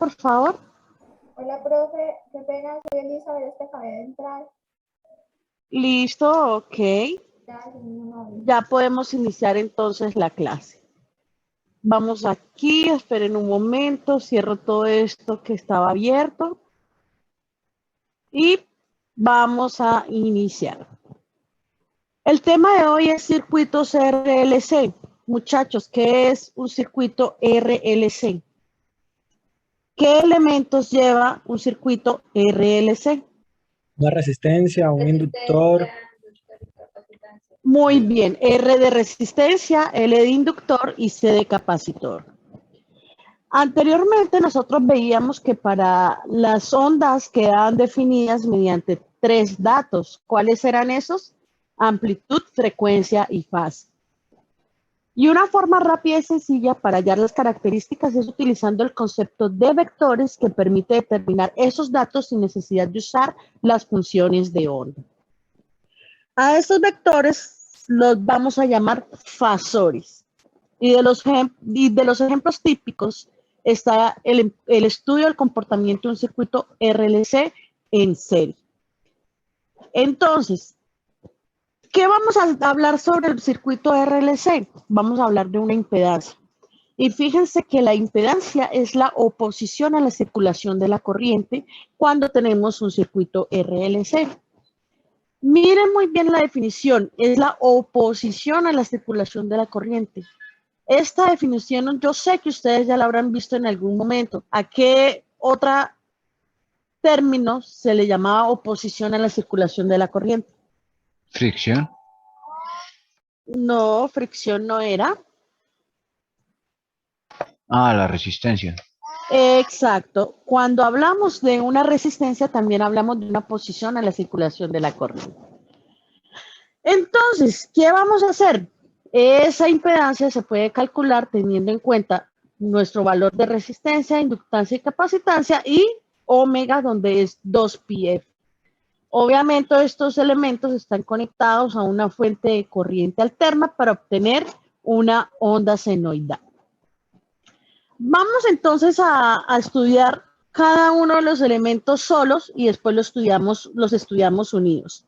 por favor. Hola, profe. Qué pena, soy Elizabeth, es que acabé de entrar. Listo, ok. Gracias, mi amable. Ya podemos iniciar entonces la clase. Vamos aquí, esperen un momento, cierro todo esto que estaba abierto y vamos a iniciar. El tema de hoy es circuitos RLC. Muchachos, ¿qué es un circuito RLC? ¿Qué elementos lleva un circuito RLC? Una resistencia, un inductor. Muy bien, R de resistencia, L de inductor y C de capacitor. Anteriormente nosotros veíamos que para las ondas quedaban definidas mediante 3 datos. ¿Cuáles eran esos? Amplitud, frecuencia y fase. Y una forma rápida y sencilla para hallar las características es utilizando el concepto de vectores que permite determinar esos datos sin necesidad de usar las funciones de onda. A estos vectores los vamos a llamar fasores. Y de los ejemplos típicos está el estudio del comportamiento de un circuito RLC en serie. Entonces, ¿qué vamos a hablar sobre el circuito RLC? Vamos a hablar de una impedancia. Y fíjense que la impedancia es la oposición a la circulación de la corriente cuando tenemos un circuito RLC. Miren muy bien la definición, es la oposición a la circulación de la corriente. Esta definición yo sé que ustedes ya la habrán visto en algún momento. ¿A qué otro término se le llamaba oposición a la circulación de la corriente? Fricción. No, fricción no era. Ah, la resistencia. Exacto. Cuando hablamos de una resistencia, también hablamos de una oposición a la circulación de la corriente. Entonces, ¿qué vamos a hacer? Esa impedancia se puede calcular teniendo en cuenta nuestro valor de resistencia, inductancia y capacitancia y omega, donde es 2πf. Obviamente estos elementos están conectados a una fuente de corriente alterna para obtener una onda senoidal. Vamos entonces a estudiar cada uno de los elementos solos y después los estudiamos unidos.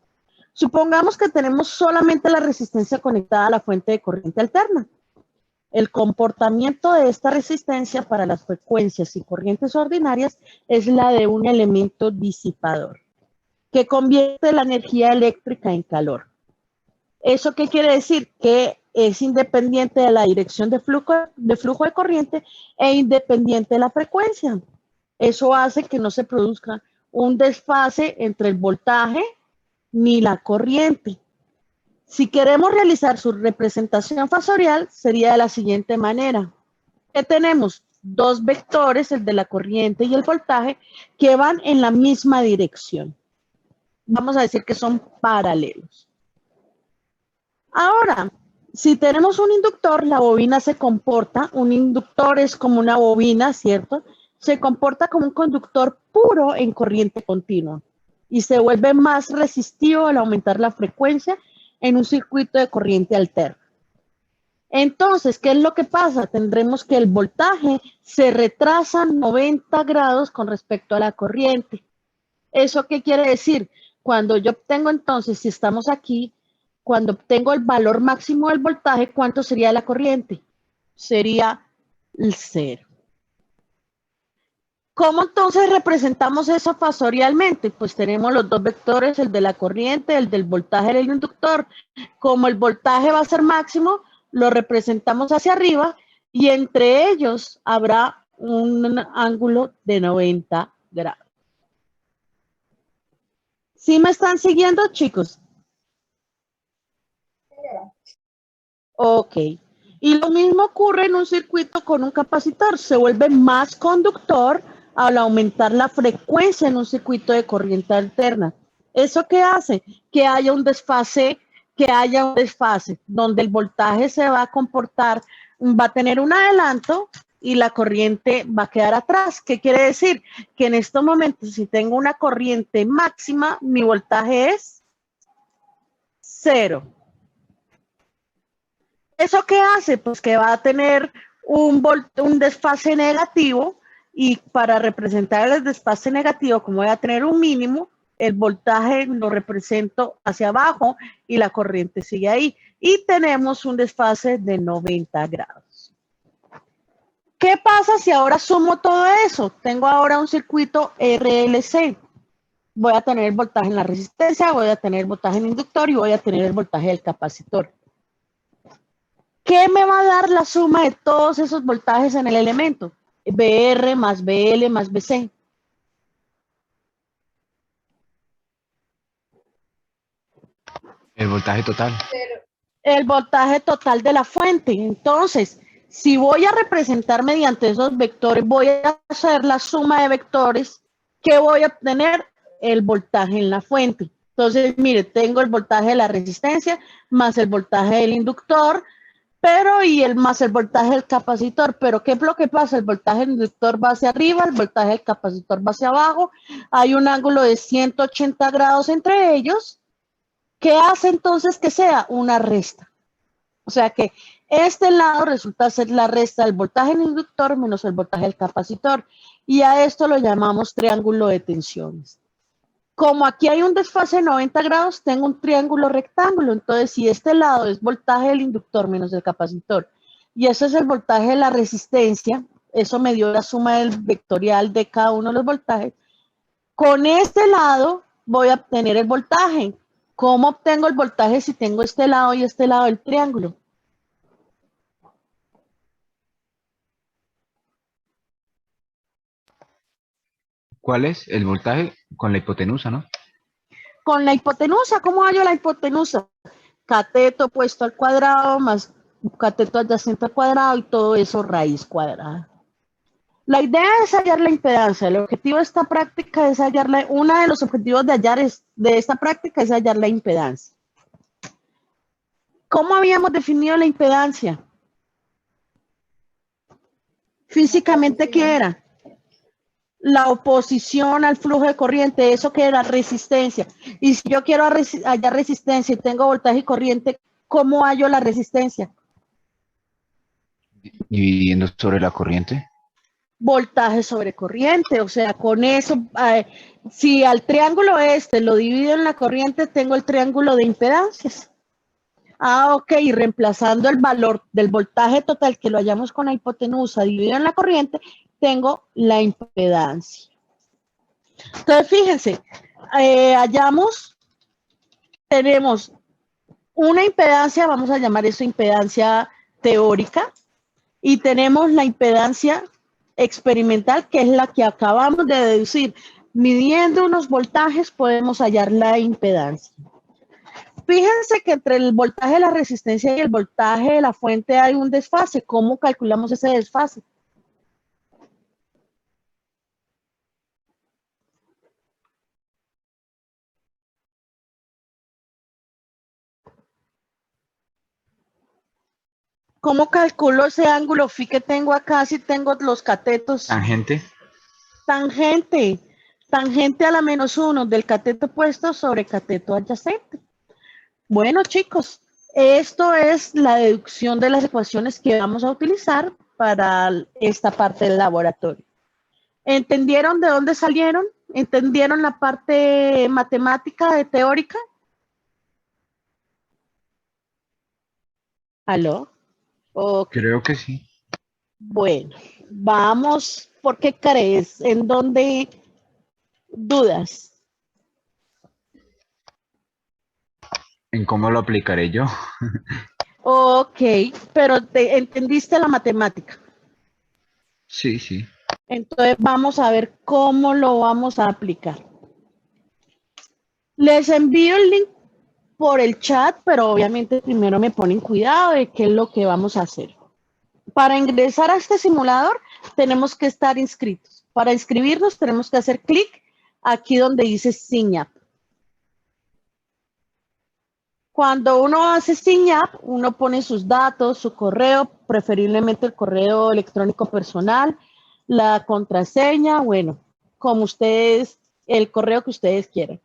Supongamos que tenemos solamente la resistencia conectada a la fuente de corriente alterna. El comportamiento de esta resistencia para las frecuencias y corrientes ordinarias es la de un elemento disipador, que convierte la energía eléctrica en calor. ¿Eso qué quiere decir? Que es independiente de la dirección de flujo de corriente e independiente de la frecuencia. Eso hace que no se produzca un desfase entre el voltaje ni la corriente. Si queremos realizar su representación fasorial, sería de la siguiente manera. Que tenemos dos vectores, el de la corriente y el voltaje, que van en la misma dirección. Vamos a decir que son paralelos. Ahora, si tenemos un inductor, la bobina se comporta, un inductor es como una bobina, ¿cierto? Se comporta como un conductor puro en corriente continua y se vuelve más resistivo al aumentar la frecuencia en un circuito de corriente alterna. Entonces, ¿qué es lo que pasa? Tendremos que el voltaje se retrasa 90 grados con respecto a la corriente. ¿Eso qué quiere decir? Cuando yo obtengo entonces, si estamos aquí, cuando obtengo el valor máximo del voltaje, ¿cuánto sería la corriente? Sería el 0. ¿Cómo entonces representamos eso fasorialmente? Pues tenemos los dos vectores, el de la corriente, el del voltaje del inductor. Como el voltaje va a ser máximo, lo representamos hacia arriba y entre ellos habrá un ángulo de 90 grados. ¿Sí me están siguiendo, chicos? Ok. Y lo mismo ocurre en un circuito con un capacitor. Se vuelve más conductor al aumentar la frecuencia en un circuito de corriente alterna. ¿Eso qué hace? Que haya un desfase, donde el voltaje se va a comportar, va a tener un adelanto y la corriente va a quedar atrás. ¿Qué quiere decir? Que en estos momentos, si tengo una corriente máxima, mi voltaje es 0. ¿Eso qué hace? Pues que va a tener un desfase negativo Y para representar el desfase negativo, como voy a tener un mínimo, el voltaje lo represento hacia abajo y la corriente sigue ahí. Y tenemos un desfase de 90 grados. ¿Qué pasa si ahora sumo todo eso? Tengo ahora un circuito RLC. Voy a tener el voltaje en la resistencia, voy a tener el voltaje en el inductor y voy a tener el voltaje del capacitor. ¿Qué me va a dar la suma de todos esos voltajes en el elemento? BR más BL más BC. El voltaje total. El voltaje total de la fuente. Entonces, si voy a representar mediante esos vectores, voy a hacer la suma de vectores que voy a obtener el voltaje en la fuente. Entonces, mire, tengo el voltaje de la resistencia más el voltaje del inductor, pero y el más el voltaje del capacitor. Pero ¿qué es lo que pasa? El voltaje del inductor va hacia arriba, el voltaje del capacitor va hacia abajo. Hay un ángulo de 180 grados entre ellos. ¿Qué hace entonces que sea una resta? O sea que este lado resulta ser la resta del voltaje del inductor menos el voltaje del capacitor. Y a esto lo llamamos triángulo de tensiones. Como aquí hay un desfase de 90 grados, tengo un triángulo rectángulo. Entonces, si este lado es voltaje del inductor menos el capacitor, y ese es el voltaje de la resistencia, eso me dio la suma del vectorial de cada uno de los voltajes, con este lado voy a obtener el voltaje. ¿Cómo obtengo el voltaje si tengo este lado y este lado del triángulo? ¿Cuál es el voltaje con la hipotenusa, no? Con la hipotenusa, ¿cómo hallo la hipotenusa? Cateto opuesto al cuadrado más cateto adyacente al cuadrado y todo eso raíz cuadrada. La idea es hallar la impedancia. El objetivo de esta práctica es hallarla. Uno de los objetivos de esta práctica es hallar la impedancia. ¿Cómo habíamos definido la impedancia? Físicamente, ¿qué era? La oposición al flujo de corriente, eso que era resistencia. Y si yo quiero hallar resistencia y tengo voltaje y corriente, ¿cómo hallo la resistencia? Dividiendo sobre la corriente. Voltaje sobre corriente, o sea, con eso, si al triángulo este lo divido en la corriente, tengo el triángulo de impedancias. Ah, ok, y reemplazando el valor del voltaje total que lo hallamos con la hipotenusa dividido en la corriente, tengo la impedancia. Entonces, fíjense, tenemos una impedancia, vamos a llamar eso impedancia teórica, y tenemos la impedancia experimental, que es la que acabamos de deducir. Midiendo unos voltajes podemos hallar la impedancia. Fíjense que entre el voltaje de la resistencia y el voltaje de la fuente hay un desfase. ¿Cómo calculamos ese desfase? ¿Cómo calculo ese ángulo phi que tengo acá si tengo los catetos? Tangente. Tangente. Tangente a la -1 del cateto opuesto sobre cateto adyacente. Bueno, chicos, esto es la deducción de las ecuaciones que vamos a utilizar para esta parte del laboratorio. ¿Entendieron de dónde salieron? ¿Entendieron la parte matemática de teórica? ¿Aló? Okay. Creo que sí. Bueno, vamos. ¿Por qué crees? ¿En dónde dudas? ¿En cómo lo aplicaré yo? Ok, pero ¿entendiste la matemática? Sí, sí. Entonces vamos a ver cómo lo vamos a aplicar. Les envío el link por el chat, pero obviamente primero me ponen cuidado de qué es lo que vamos a hacer. Para ingresar a este simulador tenemos que estar inscritos. Para inscribirnos tenemos que hacer clic aquí donde dice Sign Up. Cuando uno hace Sign Up, uno pone sus datos, su correo, preferiblemente el correo electrónico personal, la contraseña, bueno, como ustedes, el correo que ustedes quieran.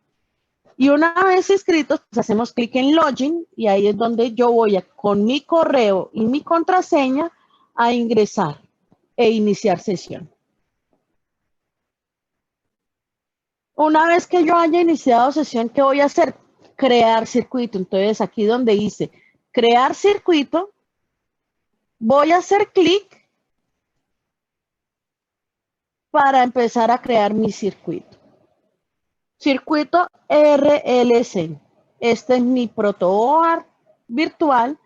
Y una vez inscritos, pues hacemos clic en Login y ahí es donde yo voy con mi correo y mi contraseña a ingresar e iniciar sesión. Una vez que yo haya iniciado sesión, ¿qué voy a hacer? Crear circuito. Entonces, aquí donde dice crear circuito, voy a hacer clic para empezar a crear mi circuito. Circuito RLC. Este es mi protoboard virtual.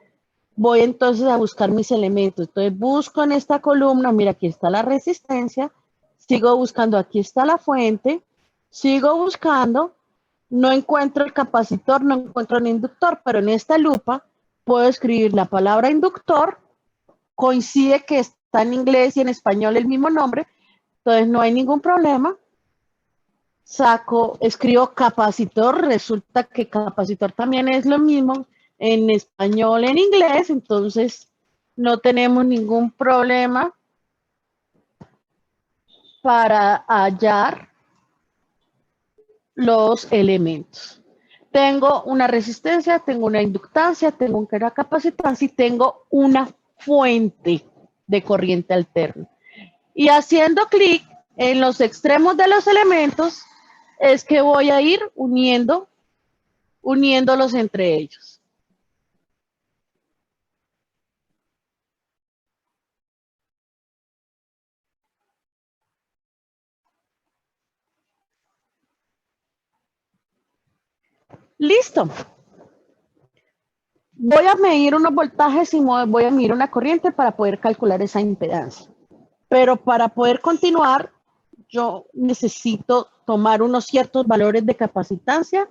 Voy entonces a buscar mis elementos. Entonces busco en esta columna, mira, aquí está la resistencia. Sigo buscando, aquí está la fuente. Sigo buscando. No encuentro el capacitor, no encuentro el inductor, pero en esta lupa puedo escribir la palabra inductor. Coincide que está en inglés y en español el mismo nombre. Entonces no hay ningún problema. Escribo capacitor, resulta que capacitor también es lo mismo en español, en inglés, entonces no tenemos ningún problema para hallar los elementos. Tengo una resistencia, tengo una inductancia, tengo una capacitancia y tengo una fuente de corriente alterna. Y haciendo clic en los extremos de los elementos, es que voy a ir uniéndolos entre ellos. Listo. Voy a medir unos voltajes y voy a medir una corriente para poder calcular esa impedancia. Pero para poder continuar, yo necesito tomar unos ciertos valores de capacitancia,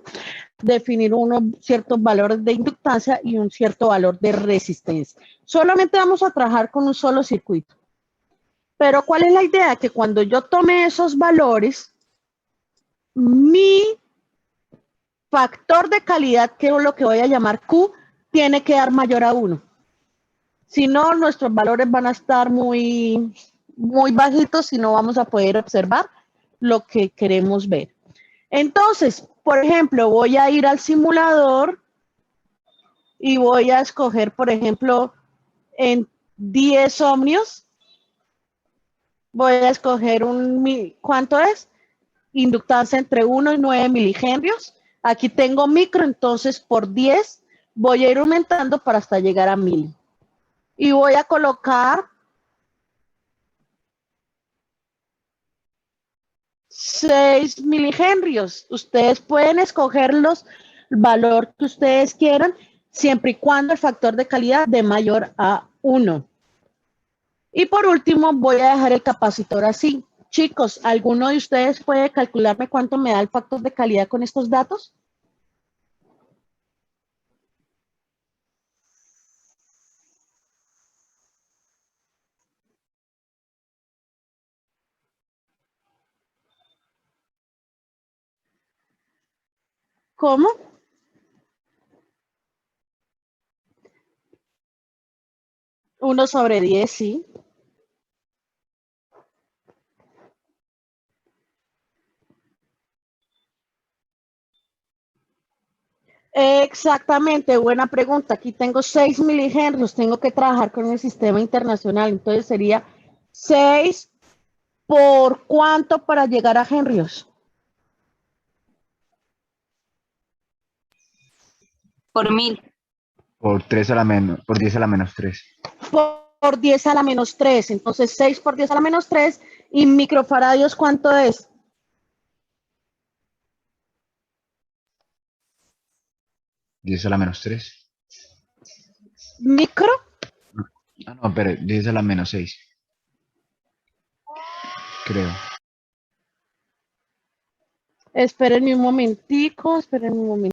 definir unos ciertos valores de inductancia y un cierto valor de resistencia. Solamente vamos a trabajar con un solo circuito. Pero ¿cuál es la idea? Que cuando yo tome esos valores, mi factor de calidad, que es lo que voy a llamar Q, tiene que dar mayor a 1. Si no, nuestros valores van a estar muy bajitos y no vamos a poder observar lo que queremos ver. Entonces, por ejemplo, voy a ir al simulador y voy a escoger, por ejemplo, en 10 ohmios, voy a escoger ¿cuánto es? Inductancia entre 1 y 9 milihenrios. Aquí tengo micro, entonces por 10 voy a ir aumentando para hasta llegar a 1000. Y voy a colocar 6 milihenrios. Ustedes pueden escoger el valor que ustedes quieran, siempre y cuando el factor de calidad de mayor a 1. Y por último, voy a dejar el capacitor así. Chicos, ¿alguno de ustedes puede calcularme cuánto me da el factor de calidad con estos datos? ¿Cómo? 1/10, sí. Exactamente, buena pregunta. Aquí tengo 6 milihenrios, tengo que trabajar con el sistema internacional, entonces sería 6 por cuánto para llegar a henrios. Por 1000. Por 3 a la menos, por 10 a la menos 3. Por 10 a la menos 3, entonces 6 por 10 a la menos 3, y microfaradios, ¿cuánto es? ¿10 a la menos 3? ¿Micro? Ah, no, pero 10 a la menos 6. Creo. Espérenme un momentico, espérenme un momento.